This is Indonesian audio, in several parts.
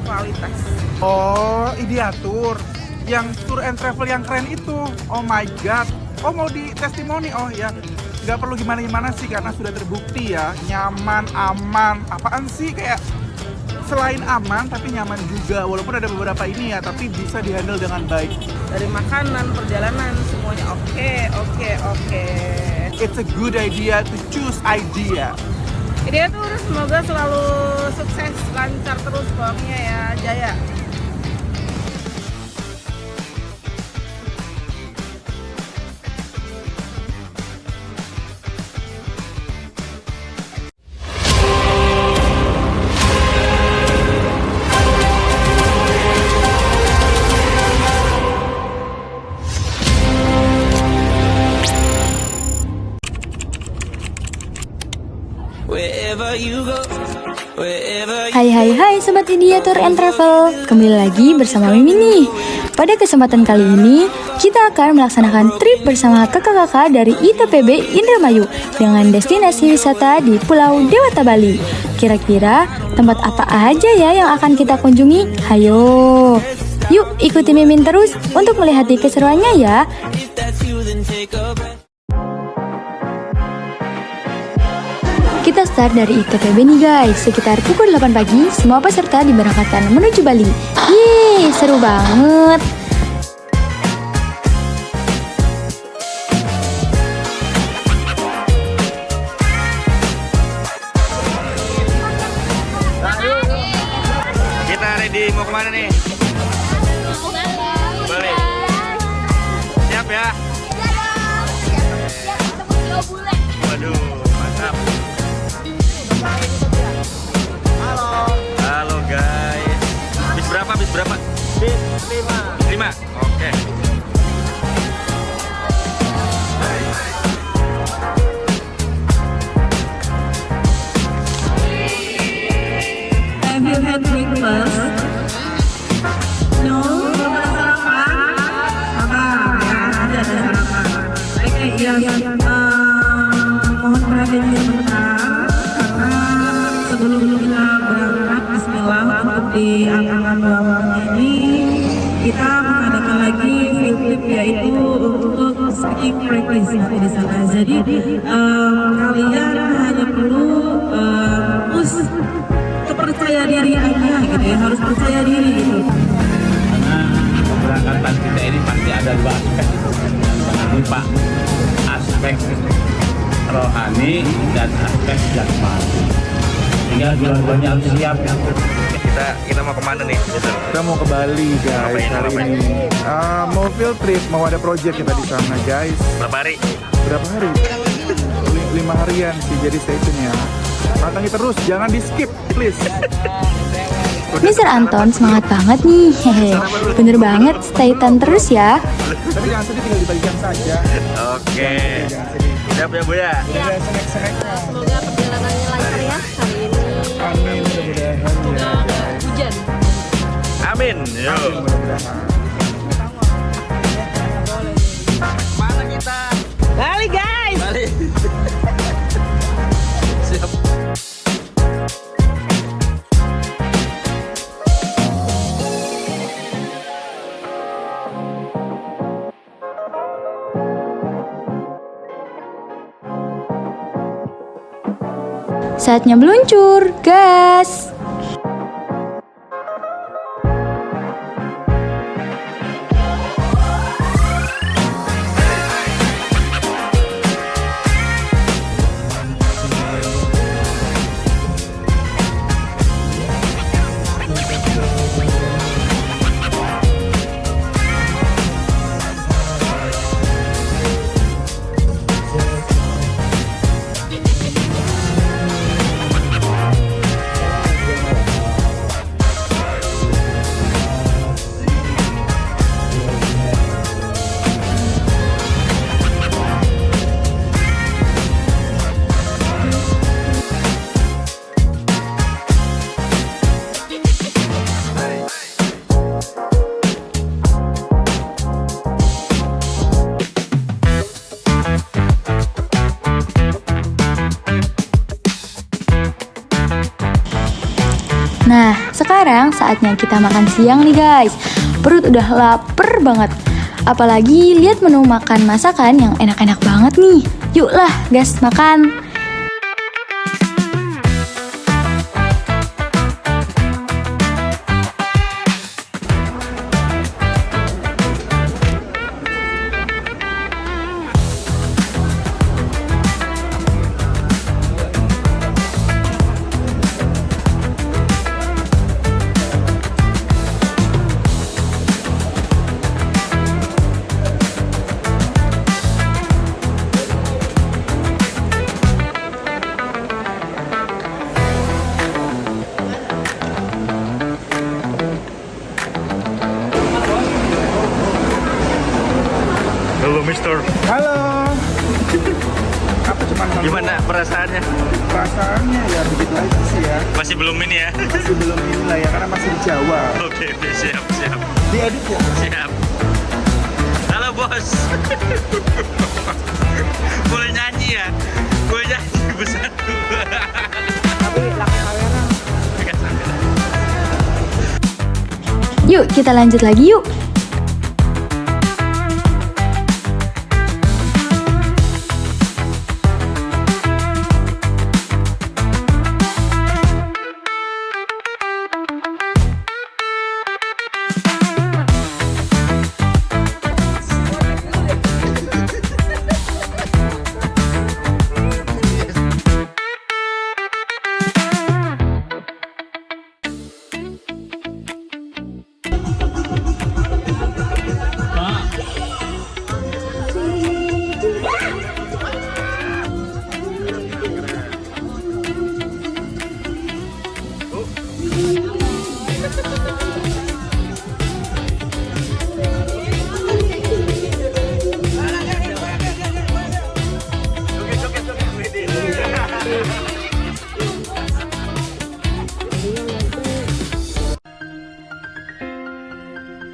berkualitas. Oh, Ideatur. Yang tour and travel yang keren itu. Oh my god. Oh, mau di testimoni. Oh ya. Nggak perlu gimana-gimana sih karena sudah terbukti ya. Nyaman, aman. Apaan sih kayak selain aman tapi nyaman juga. Walaupun ada beberapa ini ya, tapi bisa dihandle dengan baik. Dari makanan, perjalanan, semuanya oke. It's a good idea to choose idea. Dia tuh semoga selalu sukses, lancar terus pokoknya ya, jaya. Hai Sobat Ideatur and Travel, kembali lagi bersama Mimi nih. Pada kesempatan kali ini, kita akan melaksanakan trip bersama kakak-kakak dari ITPB Indramayu dengan destinasi wisata di Pulau Dewata Bali. Kira-kira tempat apa aja ya yang akan kita kunjungi? Hayo, yuk ikuti Mimin terus untuk melihat keseruannya ya. Kita start dari ITPB nih guys, sekitar pukul 8 pagi, semua peserta diberangkatkan menuju Bali. Yeay, seru banget! Kita ready mau kemana nih? Bali. Siap ya? Waduh, mantap. Halo guys. Bis berapa? Bis 5. Oke. Have you had breakfast? No, belum ada sarapan. Sabar ya, nanti ada sarapan. Oke, mohon perhatiannya sebentar karena sebelum kita berangkat, Bismillah, untuk di angkatan bawah ini kita mengadakan lagi field trip yaitu untuk skiing practice nanti di sana. Jadi kalian hanya perlu percaya diri aja gitu ya, harus percaya diri gitu. Karena keberangkatan kita ini pasti ada dua aspek, jangan lupa aspek rohani dan aspek jasmani. Sehingga dua-duanya harus siap. Kita mau kemana nih? Kita mau ke Bali guys hari ini. Mau field trip, mau ada project kita di sana guys. Berapa hari? Berapa hari? 5 harian sih, jadi stay tune ya. Pantengin terus, jangan di skip please. Mr. Anton semangat banget nih, hehe. Bener banget, stay tune terus ya. Tapi jangan sedih, tinggal dibagikan saja. Oke. Siap ya Bu ya? Semoga perjalanannya lancar ya hari ini. Amin, mudah-mudahan ya guys. Hujan. Amin. Yuk. Mudah-mudahan. Mana kita? Bali guys. Bali. Siap. Saatnya meluncur, gas! sekarang saatnya kita makan siang nih guys. Perut udah lapar banget. Apalagi lihat menu makan masakan yang enak-enak banget nih. Yuk lah, gas makan. Halo Mister, Halo. Apa cuman halo? gimana perasaannya? Perasaannya ya begitu aja sih ya. Masih belum ini ya? Masih belum inilah ya karena masih di Jawa. Oke, siap, siap, Diedit ya. siap. Halo bos. Boleh nyanyi ya? Boleh nyanyi bersatu. Yuk kita lanjut lagi yuk.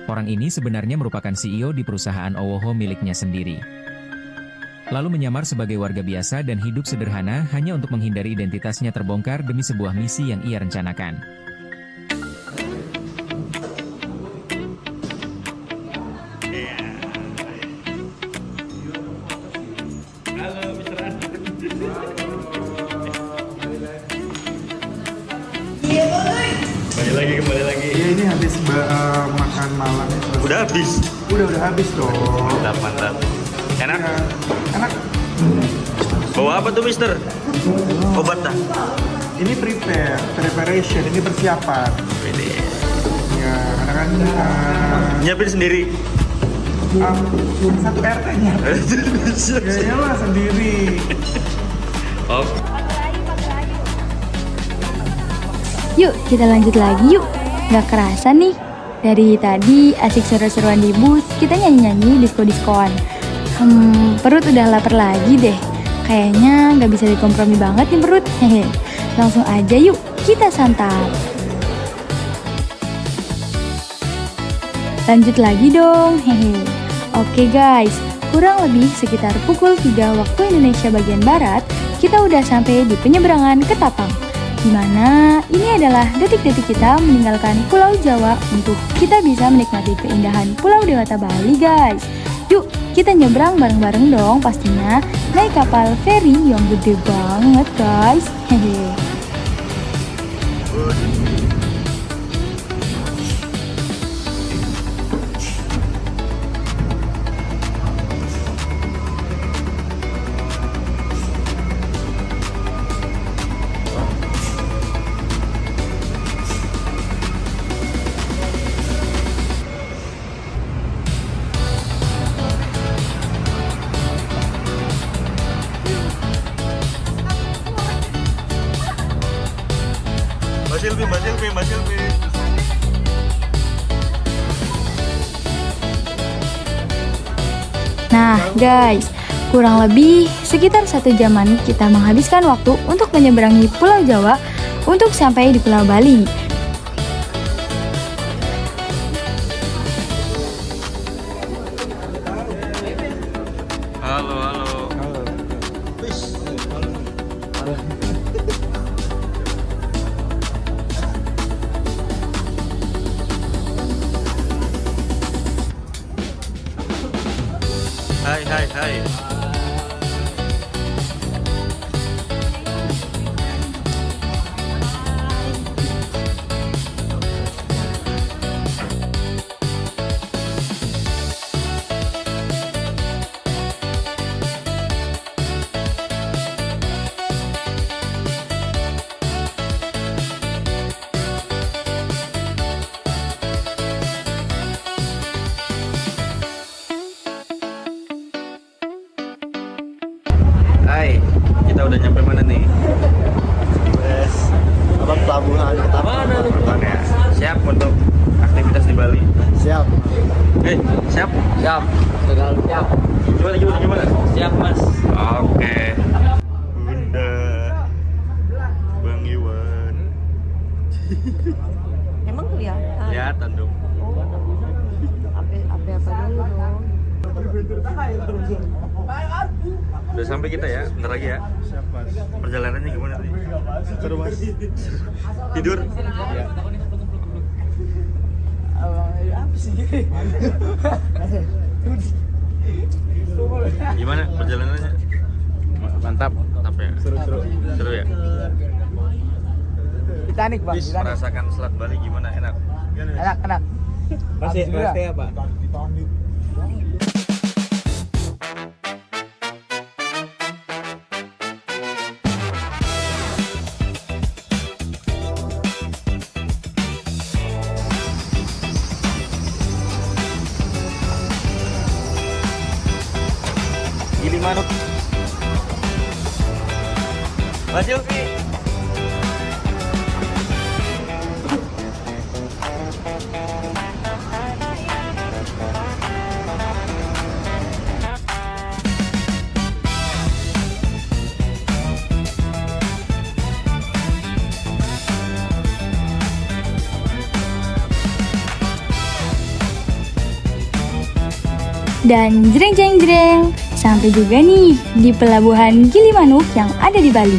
Orang ini sebenarnya merupakan CEO di perusahaan Owoho miliknya sendiri. Lalu menyamar sebagai warga biasa dan hidup sederhana hanya untuk menghindari identitasnya terbongkar demi sebuah misi yang ia rencanakan. Kembali lagi. Iya ini habis makan malamnya. Udah habis. Udah habis dong. Mantap, mantap. Enak? Ya, enak. Bawa apa tuh Mister? Obat dah. Ini preparation, ini persiapan. Ini. Ya, karena kan Nyiapin sendiri. satu RT-nya. Ya iyalah sendiri. Oh. Yuk kita lanjut lagi yuk. Gak kerasa nih, dari tadi asik seru-seruan di bus, kita nyanyi-nyanyi disko-diskoan. Perut udah lapar lagi deh. Kayaknya gak bisa dikompromi banget nih perut. Hehe. Langsung aja yuk kita santap. Lanjut lagi dong. Hehe. Oke guys, kurang lebih sekitar pukul 3 waktu Indonesia bagian Barat, kita udah sampai di penyeberangan Ketapang. Di mana ini adalah detik-detik kita meninggalkan Pulau Jawa untuk kita bisa menikmati keindahan Pulau Dewata Bali guys. Yuk kita nyebrang bareng-bareng dong pastinya, naik kapal feri yang gede banget guys. Hehe. Mas Silvi. Nah guys, kurang lebih sekitar 1 jaman kita menghabiskan waktu untuk menyeberangi Pulau Jawa untuk sampai di Pulau Bali. Halo. Hai. Hai, kita udah nyampe mana nih? Pelabuhan Mana nih? Ya. Siap untuk aktivitas di Bali? siap. Siap? Siap. Siap. Gimana? Siap, Mas. Oke. Bunda, Bang Iwan. Emang kelihatan? Kelihatan dong. Apa dulu dong? Udah sampai kita ya, bentar lagi ya. Siap, Mas. Perjalanannya gimana nih? Seru, Mas. Tidur? Ya. Gimana perjalanannya? Mantap. Mantap ya? Seru-seru. Seru ya? Titanic, Bang. Merasakan Selat Bali gimana? Enak? Enak. Pasti ya, Pak. Gilimanuk. Mas Yofi. Dan jreng, sampai juga nih di pelabuhan Gilimanuk yang ada di Bali.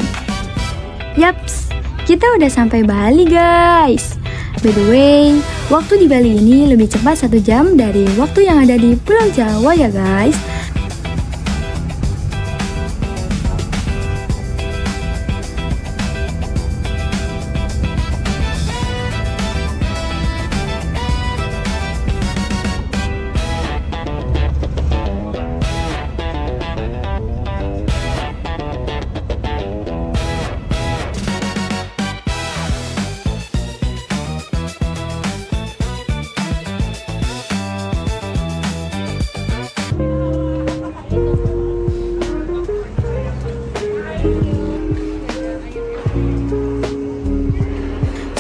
Yaps, kita udah sampai Bali guys. By the way, waktu di Bali ini lebih cepat 1 jam dari waktu yang ada di Pulau Jawa ya guys.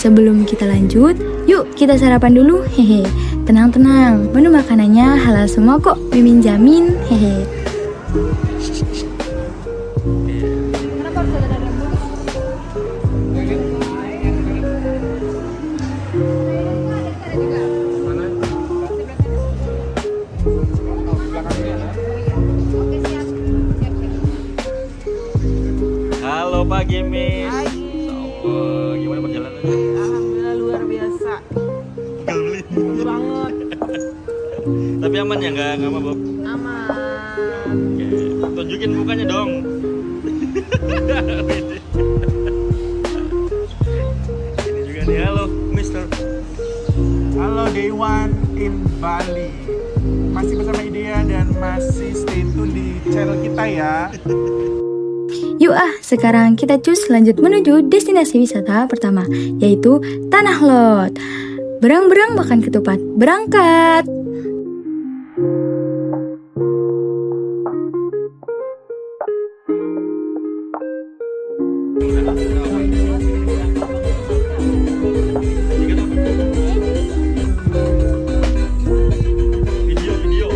Sebelum kita lanjut, yuk kita sarapan dulu, hehe. Tenang, menu makanannya halal semua kok, Mimin jamin, hehe. Halo pagi, Miss. Oh, gimana perjalanannya? Alhamdulillah luar biasa. Geli. Banget. Tapi aman ya, nggak mabok? Aman. Oke. Tunjukin mukanya dong. Ini juga nih, halo, Mister. Halo Day One in Bali. Masih bersama Idea dan masih stay tune di channel kita ya. Yuk sekarang kita cus lanjut menuju destinasi wisata pertama, yaitu Tanah Lot. Berang-berang makan ketupat, berangkat! Video.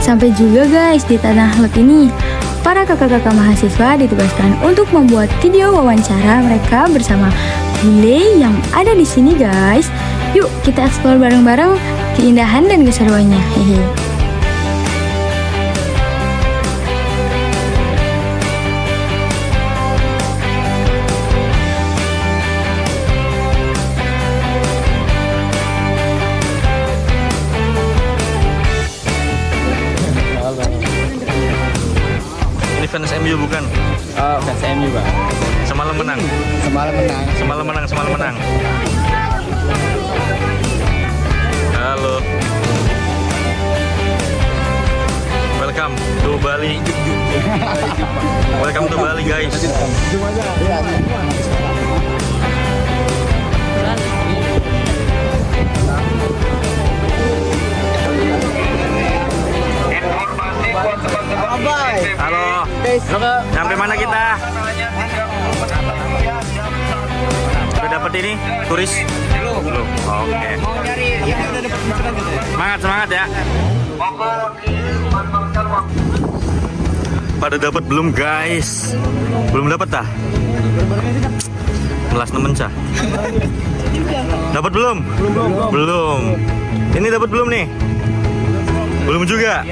Sampai juga guys di Tanah Lot ini, para kakak-kakak mahasiswa ditugaskan untuk membuat video wawancara mereka bersama bule yang ada di sini guys. Yuk kita explore bareng-bareng keindahan dan keseruannya. Hehe. Ini fans MU bukan? Oh, fans MU, Bang. Semalam menang. Semalam menang. Semalam menang, semalam menang. Halo. Welcome to Bali. Welcome to Bali guys. Halo. Sampai mana kita? Udah dapet ini turis? Belum. Oke. Semangat ya. Pada dapat belum guys? Belum dapat dah? Melas nemen cah. Dapat belum? Belum. Ini dapat belum nih? Belum juga.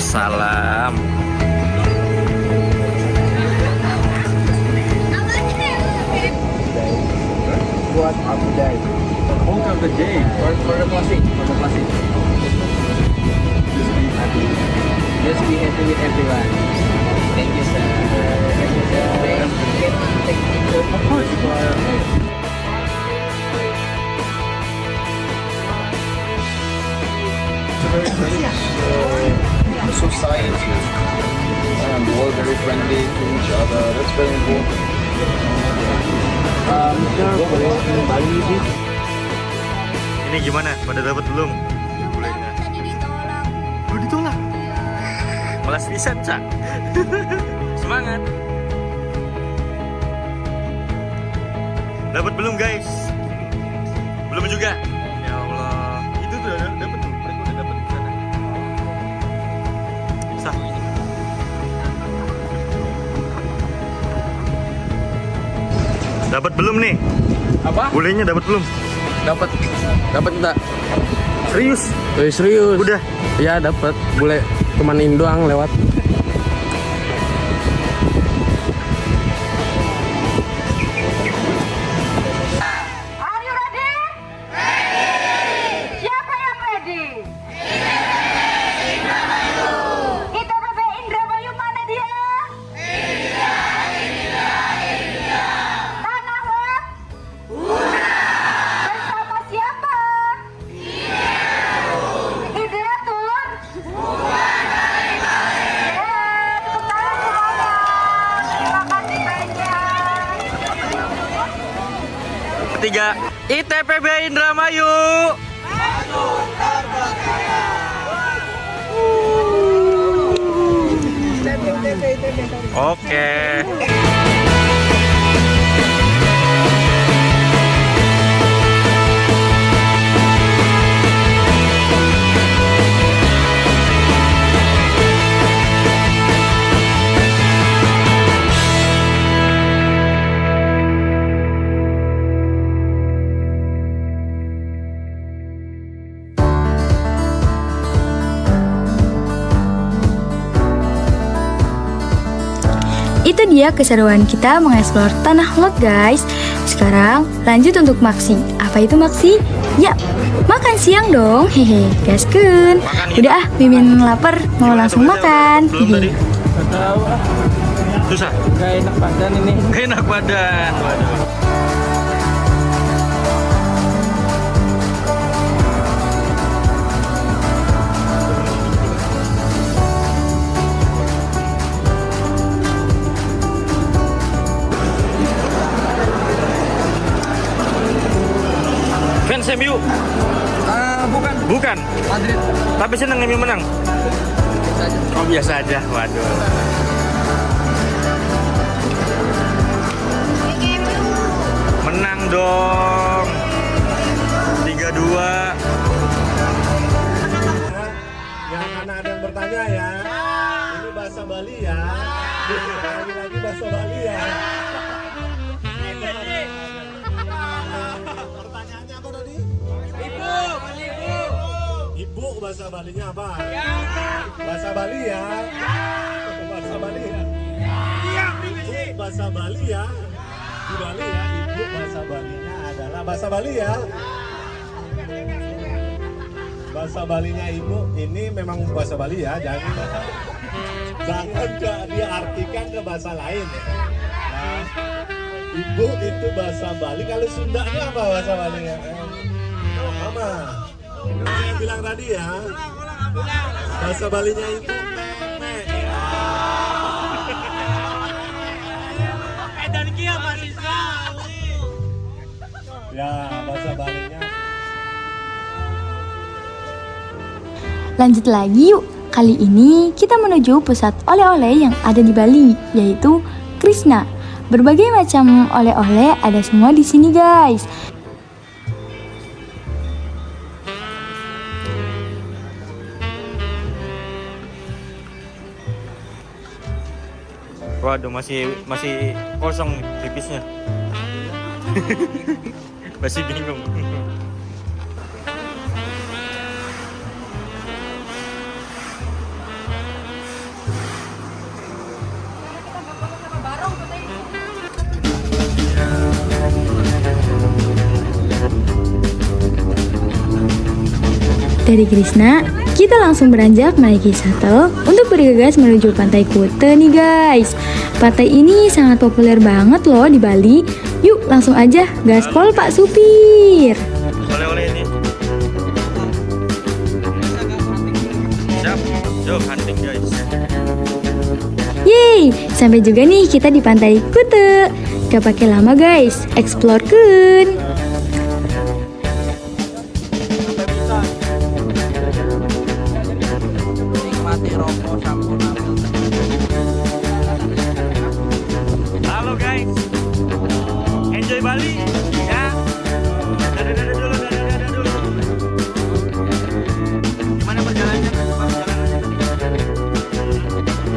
Salam. Buat Abu Dhabi. Home of the day. For the classic. For the classic. Just be happy with everyone. Thank you, sir. Thank you, sir. Thank you. Of course. Society and we're very friendly to each other. That's very important. Ini gimana? Pada dapat belum? Belum ditolak. Malas riset, Cak. Semangat. Dapat belum, guys? Belum juga. Ya Allah. Itu tuh udah dapat tuh. Mereka udah dapat di sana. Sah. Dapat belum nih? Apa? Bulenya dapat belum? Dapat. Dapat enggak? Serius? Serius. Udah. Ya, dapat. Boleh kemanin doang lewat. Ketiga, ITPB Indramayu. Oke. Itu dia keseruan kita mengeksplor Tanah Lot guys. Sekarang lanjut untuk maksi. Apa itu maksi? Ya, makan siang dong. Hehe, gaskeun. Udah ah, Mimin lapar, mau langsung makan. Belum tadi. Susah. Gak enak badan ini. Gak enak badan. Waduh. Fans MU? Bukan. Bukan. Madrid. Tapi senang MU menang. Oh biasa aja. Waduh. Menang dong. 3-2. Jangan karena ada yang bertanya bahasa Balinya apa? Bahasa Bali ya. Bahasa Bali ya. Ibu bahasa Bali ya. Di Bali ya, ibu bahasa Balinya adalah bahasa Bali ya. Bahasa Balinya ibu ini memang bahasa Bali ya, jangan diartikan ke bahasa lain. Nah, ibu itu bahasa Bali, kalau Sundanya apa bahasa Balinya? Mama, saya bilang tadi ya, bahasa Balinya itu meme. Dan kia masih Ya, bahasa Balinya. Lanjut lagi yuk. Kali ini kita menuju pusat oleh-oleh yang ada di Bali, yaitu Krishna. Berbagai macam oleh-oleh ada semua di sini, guys. Waduh, masih kosong pipisnya. Masih bingung. Dari Krishna, kita langsung beranjak menaiki shuttle untuk bergegas menuju Pantai Kuta nih guys. Pantai ini sangat populer banget loh di Bali. Yuk langsung aja gaspol Pak Supir. Oleh-oleh ini. Siap, yuk hunting guys. Yeay, sampai juga nih kita di Pantai Kuta. Gak pakai lama guys, explore-kun. Halo guys, enjoy Bali ya. Dadah dulu. Gimana perjalanannya?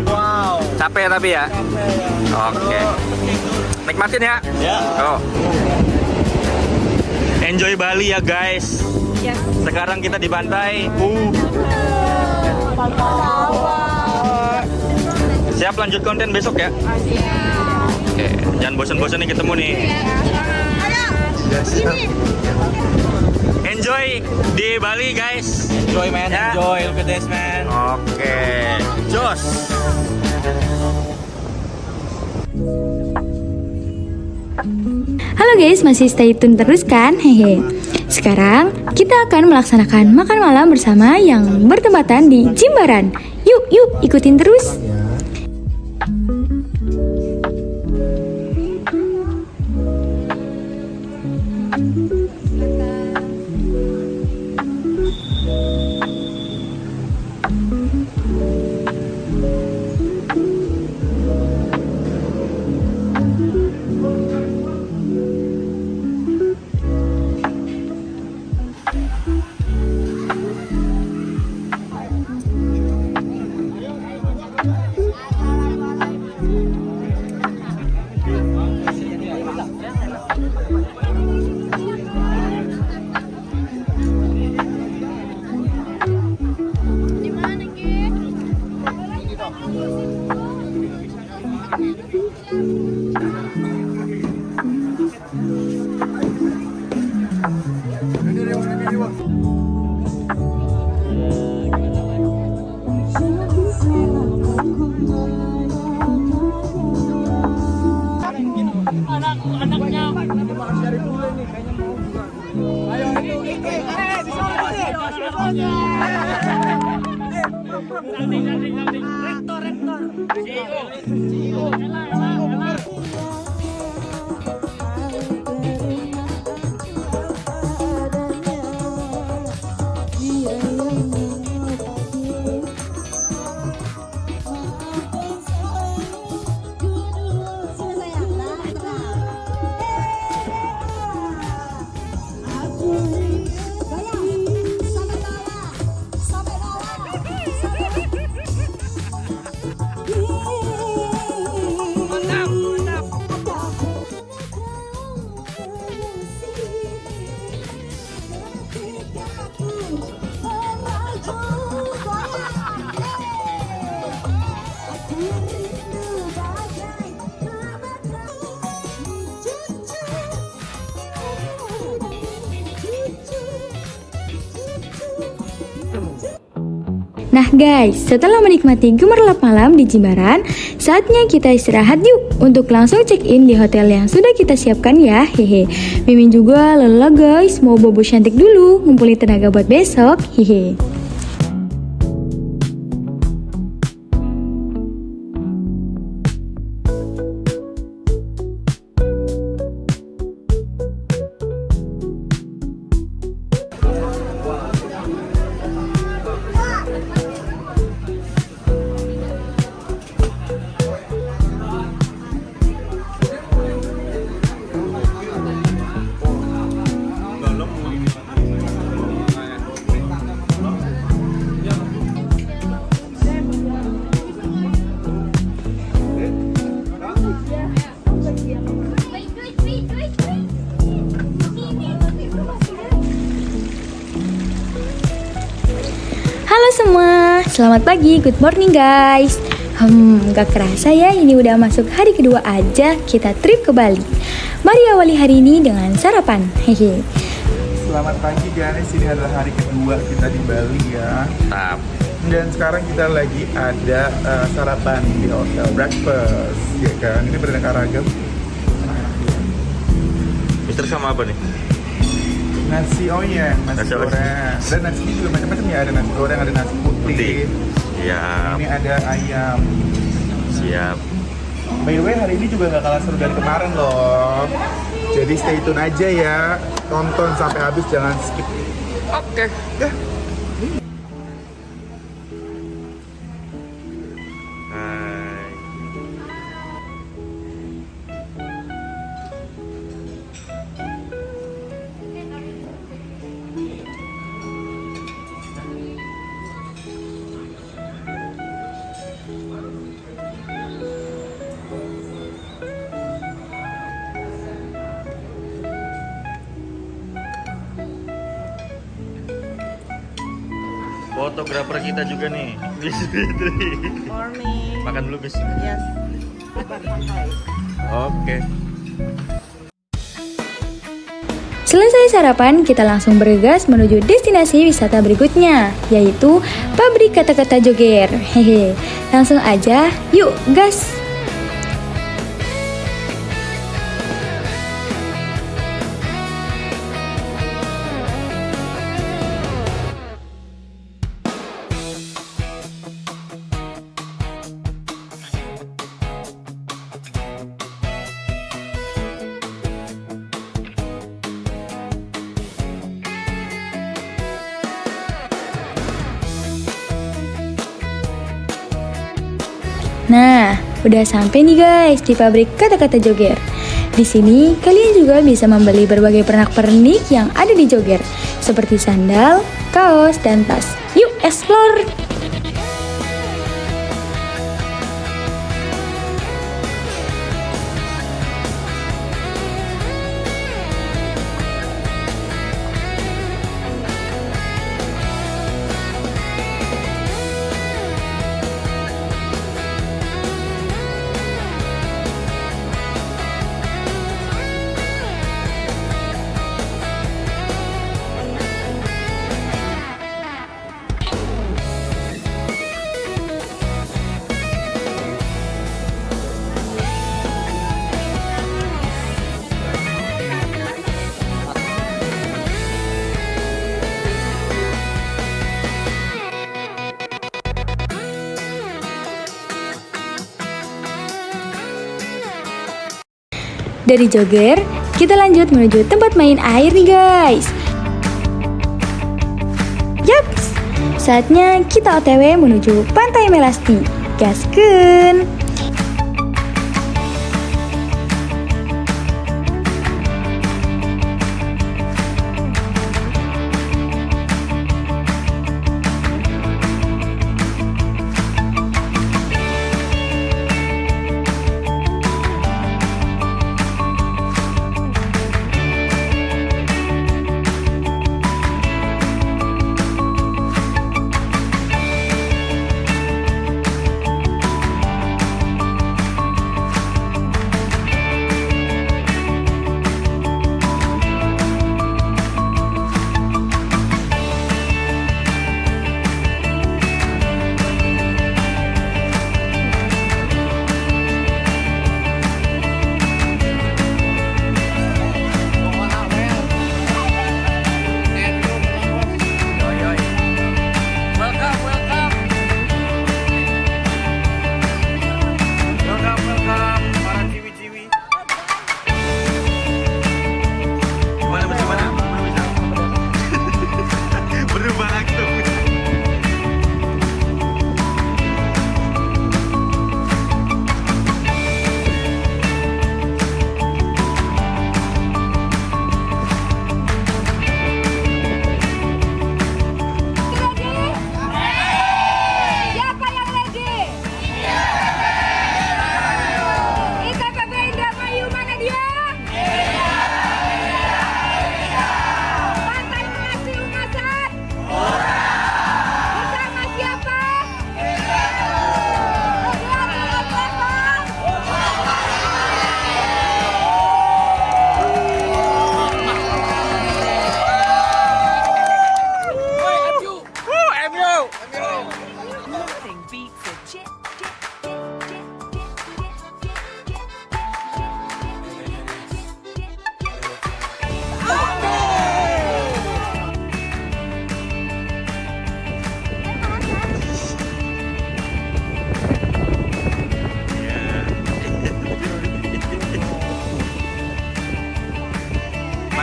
Wow. Capek tapi ya? Oke. Nikmatin ya. Ya. Oh. Enjoy Bali ya guys. Yes. Sekarang kita di pantai. Siap lanjut konten besok ya? Oke, jangan bosan-bosan nih ketemu nih. Enjoy di Bali guys. Enjoy man, enjoy. Look at this man. Oke, jos. Halo guys, masih stay tune terus kan? Hehe. Sekarang kita akan melaksanakan makan malam bersama yang bertempatan di Jimbaran. Yuk ikutin terus. Nah guys, setelah menikmati gemerlap malam di Jimbaran, saatnya kita istirahat yuk untuk langsung check-in di hotel yang sudah kita siapkan ya. Hehe. Mimin juga lelah guys, mau bobo cantik dulu, ngumpulin tenaga buat besok. Hehe. Halo semua, selamat pagi, good morning guys. Gak kerasa ya ini udah masuk hari kedua aja kita trip ke Bali. Mari awali hari ini dengan sarapan. Hehe. Selamat pagi guys, ini adalah hari kedua kita di Bali ya. Dan sekarang kita lagi ada sarapan di hotel breakfast, ya kan? Ini beraneka ragam. Mister sama apa nih? Nasi oyeng, nasi goreng. Dan nasinya juga macam-macam ya, ada nasi goreng, ada nasi putih. Siap. Ini ada ayam. Siap. By the way, hari ini juga gak kalah seru dari kemarin loh. Jadi stay tune aja ya, tonton sampai habis, jangan skip. Oke. Ya. Hai. Fotografer kita juga nih, Miss Fitri. Morning. Makan dulu, Miss. Yes. Oke. Selesai sarapan, kita langsung bergegas menuju destinasi wisata berikutnya, yaitu Pabrik Kata-Kata Joger. Hehe. Langsung aja, yuk gas! Nah, udah sampai nih guys di Pabrik Kata-Kata Joger. Di sini kalian juga bisa membeli berbagai pernak-pernik yang ada di Joger, seperti sandal, kaos, dan tas. Yuk explore! Dari Joger, kita lanjut menuju tempat main air nih guys. Yaps, saatnya kita OTW menuju Pantai Melasti. Gaskeun!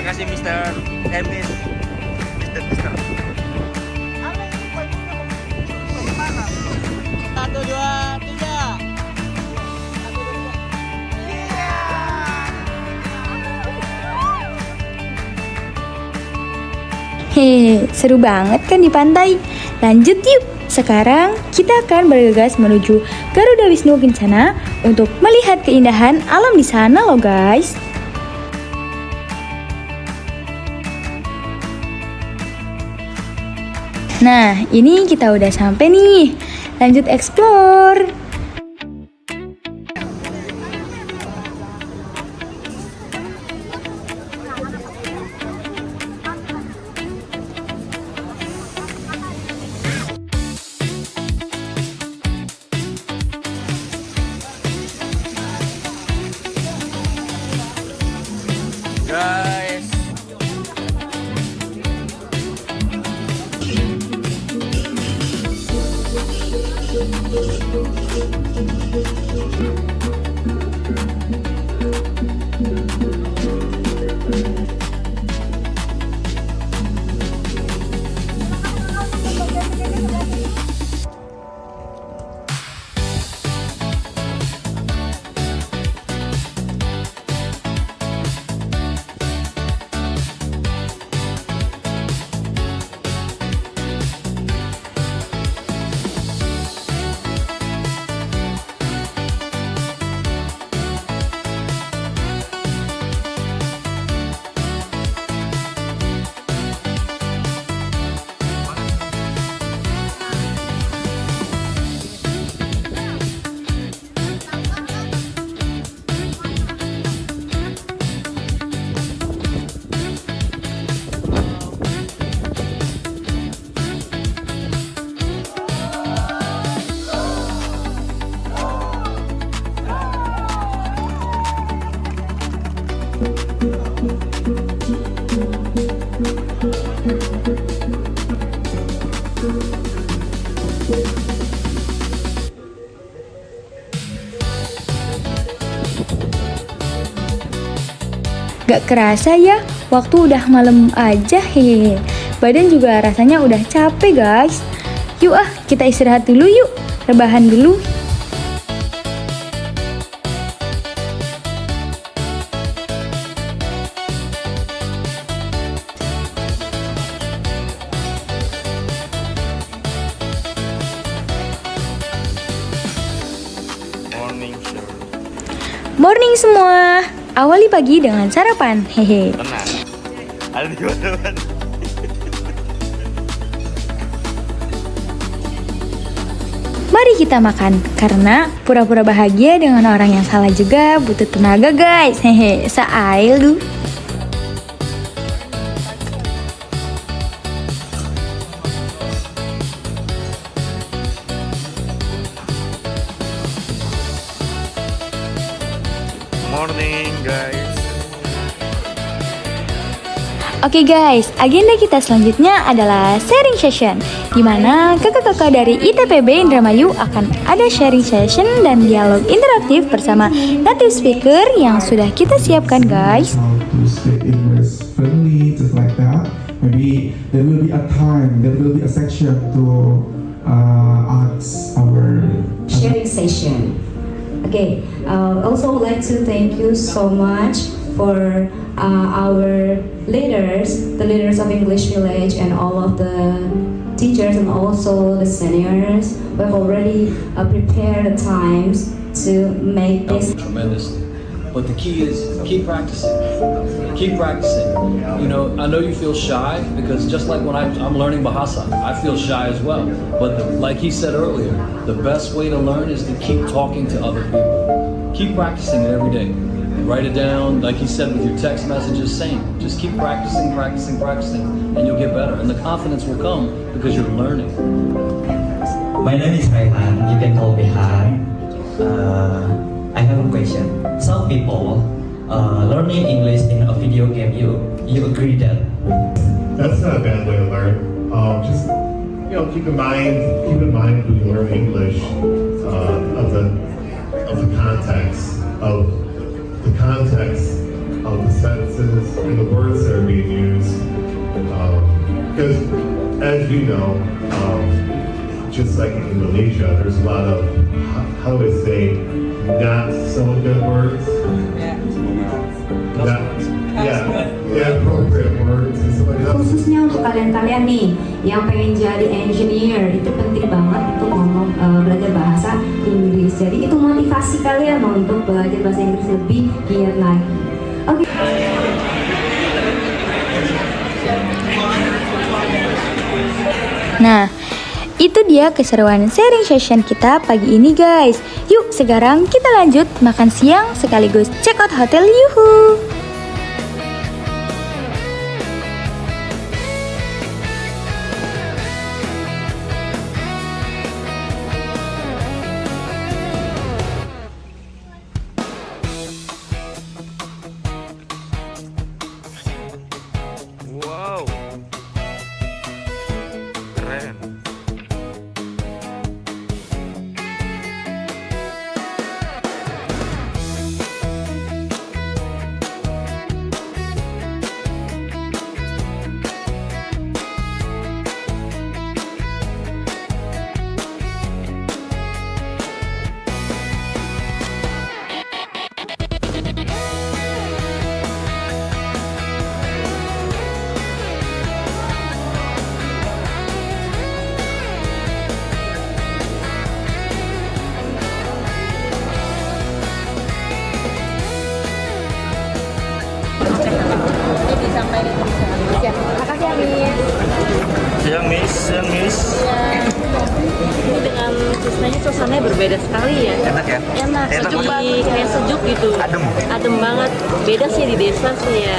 Makasih Mister. Miss. Mister. Satu, dua, tiga. Hehe, seru banget kan di pantai? Lanjut yuk! Sekarang kita akan bergegas menuju Garuda Wisnu Kencana untuk melihat keindahan alam di sana loh guys. Nah, ini kita udah sampai nih. Lanjut explore. Guys. Gak kerasa ya, waktu udah malam aja hehehe. Badan juga rasanya udah capek guys. Yuk kita istirahat dulu yuk, rebahan dulu. Morning semua. Awali pagi dengan sarapan, hehe. Tenang. Ada di mana-mana. Mari kita makan, karena pura-pura bahagia dengan orang yang salah juga butuh tenaga guys, hehe. Sail du. Morning guys. Oke guys, agenda kita selanjutnya adalah sharing session, di mana kakak-kakak dari ITPB Indramayu akan ada sharing session dan dialog interaktif bersama native speaker yang sudah kita siapkan guys. To speak English friendly, just like that. Maybe there will be a time, there will be a section to ask our sharing session. Okay, also would like to thank you so much for our leaders, the leaders of English Village, and all of the teachers and also the seniors who have already prepared the times to make this tremendously. But the key is keep practicing. Keep practicing. You know, I know you feel shy because just like when I'm learning Bahasa, I feel shy as well. But like he said earlier, the best way to learn is to keep talking to other people. Keep practicing it every day. Write it down, like he said with your text messages, same. Just keep practicing, and you'll get better. And the confidence will come because you're learning. My name is Raihan. You can call me Han. I have a question. Some people learning English in a video game. You agree that? That's not a bad way to learn. Just keep in mind when you learn English of the context of the sentences and the words that are being used. Because as you know, just like in Indonesia, there's a lot of, how do I say, not so good words. Inappropriate words and stuff like that. Khususnya untuk kalian-kalian nih yang pengen jadi engineer, itu penting banget untuk ngomong belajar bahasa Inggris. Jadi itu motivasi kalian untuk belajar bahasa Inggris lebih giat lagi. Oke. Nah, itu dia keseruan sharing session kita pagi ini guys. Yuk sekarang kita lanjut makan siang sekaligus check out hotel. Yuhu. Wow, keren. Siang Miss. Ya. Ini dengan suasananya berbeda sekali ya. Enak ya? Enak, kayak sejuk gitu. Adem banget. Beda sih di desa sih ya.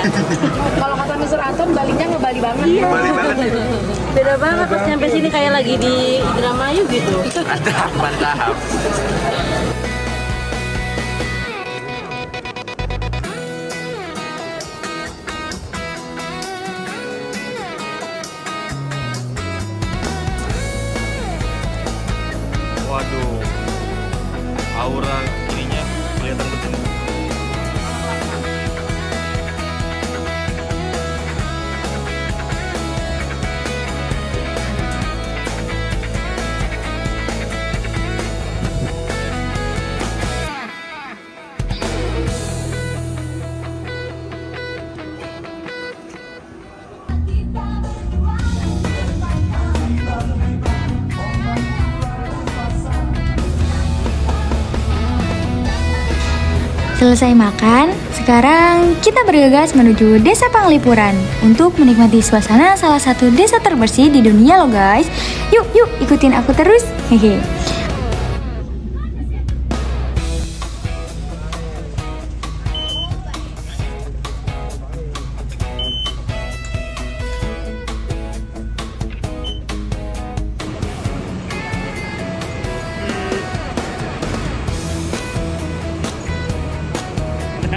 Kalau kata Mr. Anton, Balinya ngebali banget. Iya. Beda banget pas nyampe sini kayak lagi di Indramayu gitu. Mantap. Waduh, aura ininya kelihatan betul. Selesai makan, sekarang kita bergegas menuju Desa Panglipuran untuk menikmati suasana salah satu desa terbersih di dunia loh guys. Yuk, ikutin aku terus. Hehe.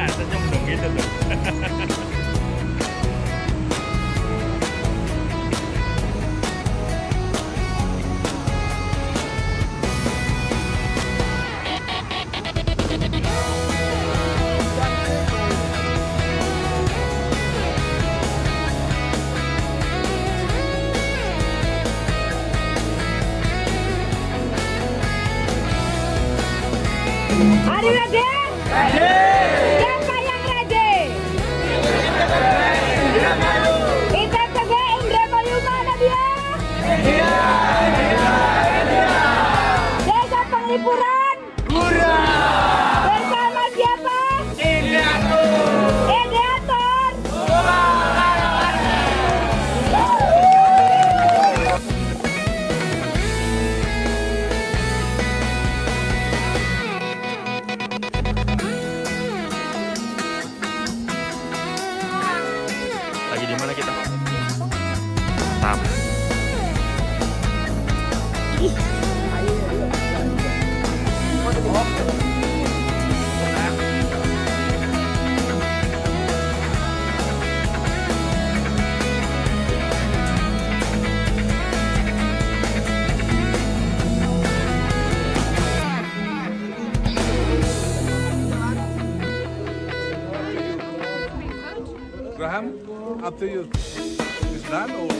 Senyum dong gitu tuh. Are you ready? Siapa yang ready? ITPB Indramayu mana dia? Desa Panglipuran? Bersama siapa? Ideator. Lagi di mana kita? Tam. Graham, up to you. Is done or?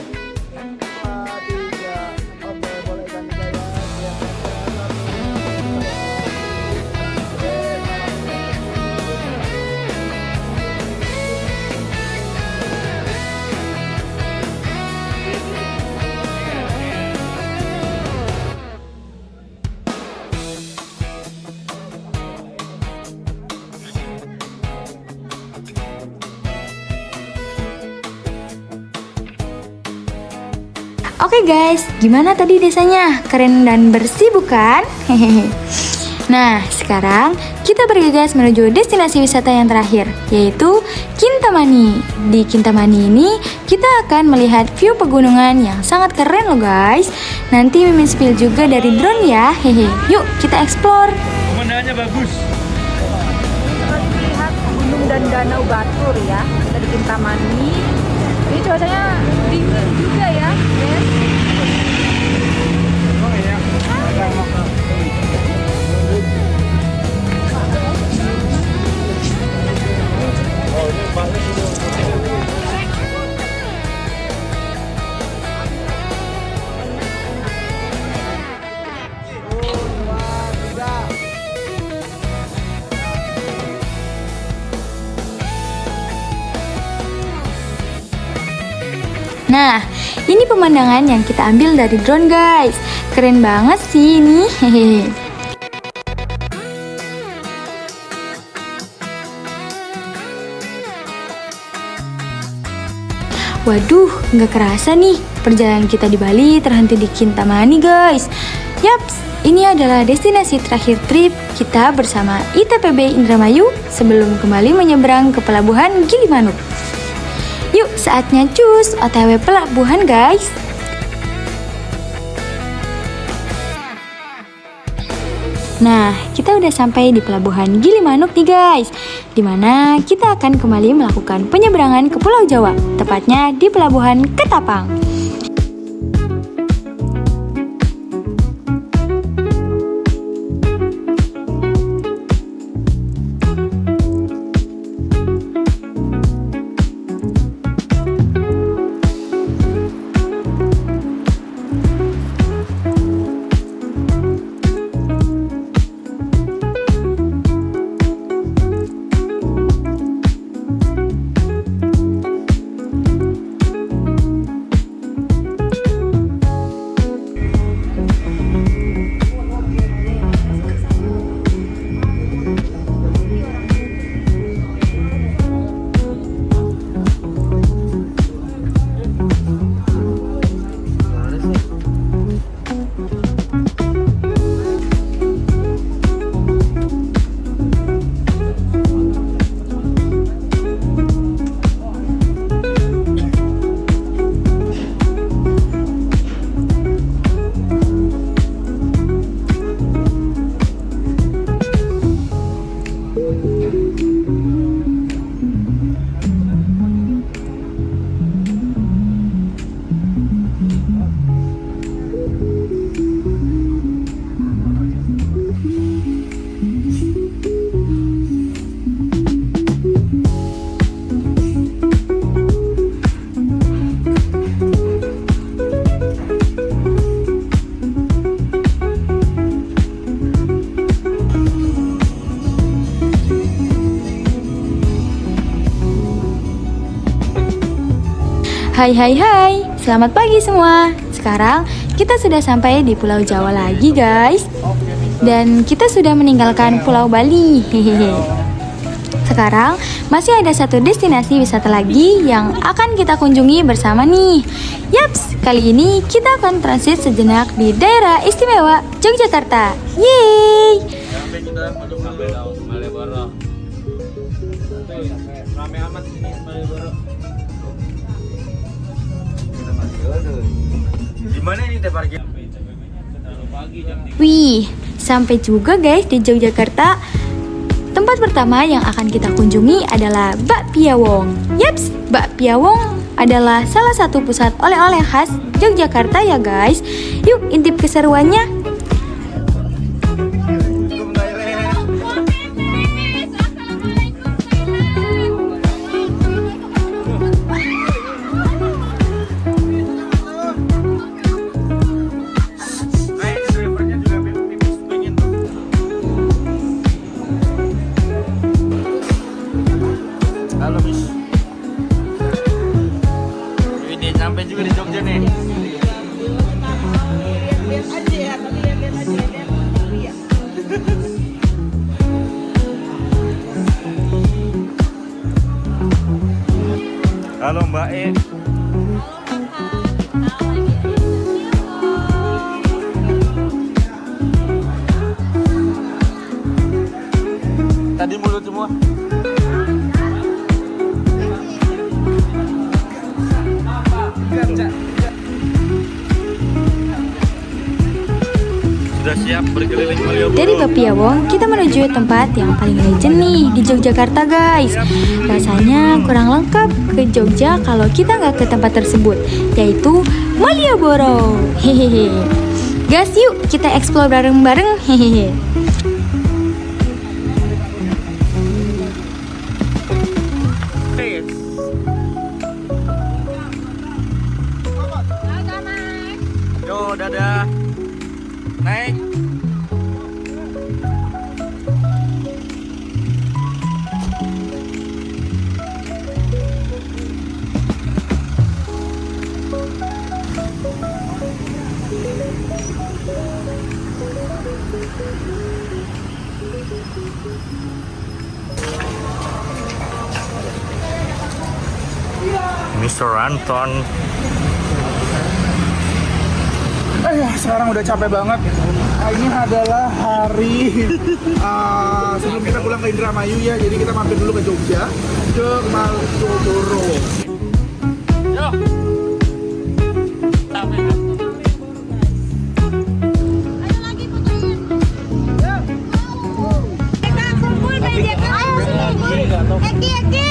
Oke guys, gimana tadi desanya? Keren dan bersih bukan? Hehehe. Nah, sekarang kita bergegas menuju destinasi wisata yang terakhir, yaitu Kintamani. Di Kintamani ini, kita akan melihat view pegunungan yang sangat keren loh guys. Nanti Mimin spill juga dari drone ya, hehe. Yuk, kita explore. Pemandangannya bagus. Lihat gunung dan danau Batur ya, kita di Kintamani. Ini cuacanya dingin juga ya, yes. Nah, ini pemandangan yang kita ambil dari drone guys. Keren banget sih ini. Hehehe. Waduh, nggak kerasa nih perjalanan kita di Bali terhenti di Kintamani guys. Yaps, ini adalah destinasi terakhir trip kita bersama ITPB Indramayu sebelum kembali menyeberang ke Pelabuhan Gilimanuk. Yuk, saatnya cus OTW pelabuhan guys. Nah, kita udah sampai di Pelabuhan Gilimanuk nih guys, dimana kita akan kembali melakukan penyeberangan ke Pulau Jawa, tepatnya di Pelabuhan Ketapang. Hai, selamat pagi semua. Sekarang kita sudah sampai di Pulau Jawa lagi guys. Dan kita sudah meninggalkan Pulau Bali. Hehehe. Sekarang masih ada satu destinasi wisata lagi yang akan kita kunjungi bersama nih. Yaps, kali ini kita akan transit sejenak di daerah istimewa Yogyakarta. Yeay! Rame amat ini Malioboro. Gimana ini teh parkir? Wih, sampai juga guys di Yogyakarta. Tempat pertama yang akan kita kunjungi adalah Bakpia Wong. Yaps, Bakpia Wong adalah salah satu pusat oleh-oleh khas Yogyakarta ya guys. Yuk intip keseruannya. Ini sampai juga di Jogja nih. Halo Mbak E. Tadi mulut semua. Sudah siap berkeliling Malioboro. Dari Bapiawong, kita menuju tempat yang paling legend nih di Yogyakarta guys. Rasanya kurang lengkap ke Jogja kalau kita nggak ke tempat tersebut, yaitu Malioboro. Hehehe. Guys, yuk kita explore bareng-bareng. Hehehe. Yo, dadah. Naik. Mr. Anton. Sekarang udah capek banget. Ini adalah hari sebelum kita pulang ke Indramayu ya. Jadi kita mampir dulu ke Jogja, ke Malioboro. Yo.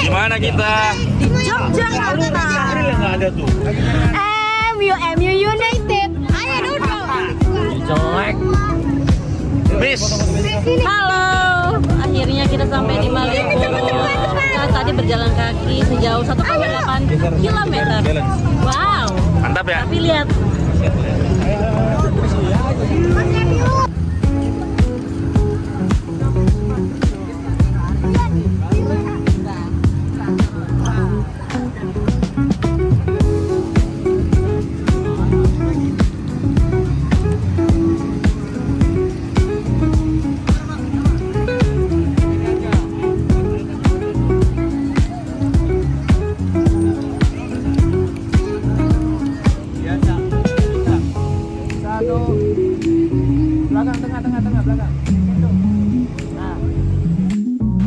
Gimana kita? Di Yogyakarta. Nggak ada tuh. MU United. Ayo duduk. Jelek. Miss. Halo, akhirnya kita sampai di Malioboro. Kita tadi berjalan kaki sejauh 1,8 km. Wow. Mantap ya. Tapi lihat.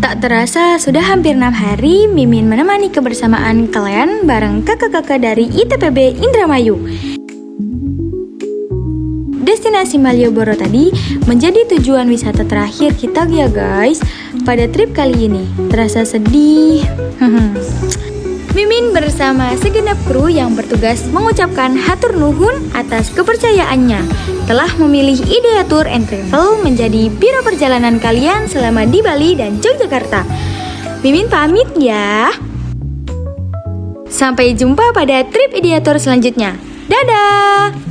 Tak terasa sudah hampir 6 hari Mimin menemani kebersamaan kalian bareng kakak-kakak dari ITPB Indramayu. Destinasi Malioboro tadi menjadi tujuan wisata terakhir kita ya guys. Pada trip kali ini terasa sedih. Mimin bersama segenap kru yang bertugas mengucapkan hatur nuhun atas kepercayaannya telah memilih Idea Tour and Travel menjadi biro perjalanan kalian selama di Bali dan Yogyakarta. Mimin pamit ya. Sampai jumpa pada trip Idea Tour selanjutnya. Dadah!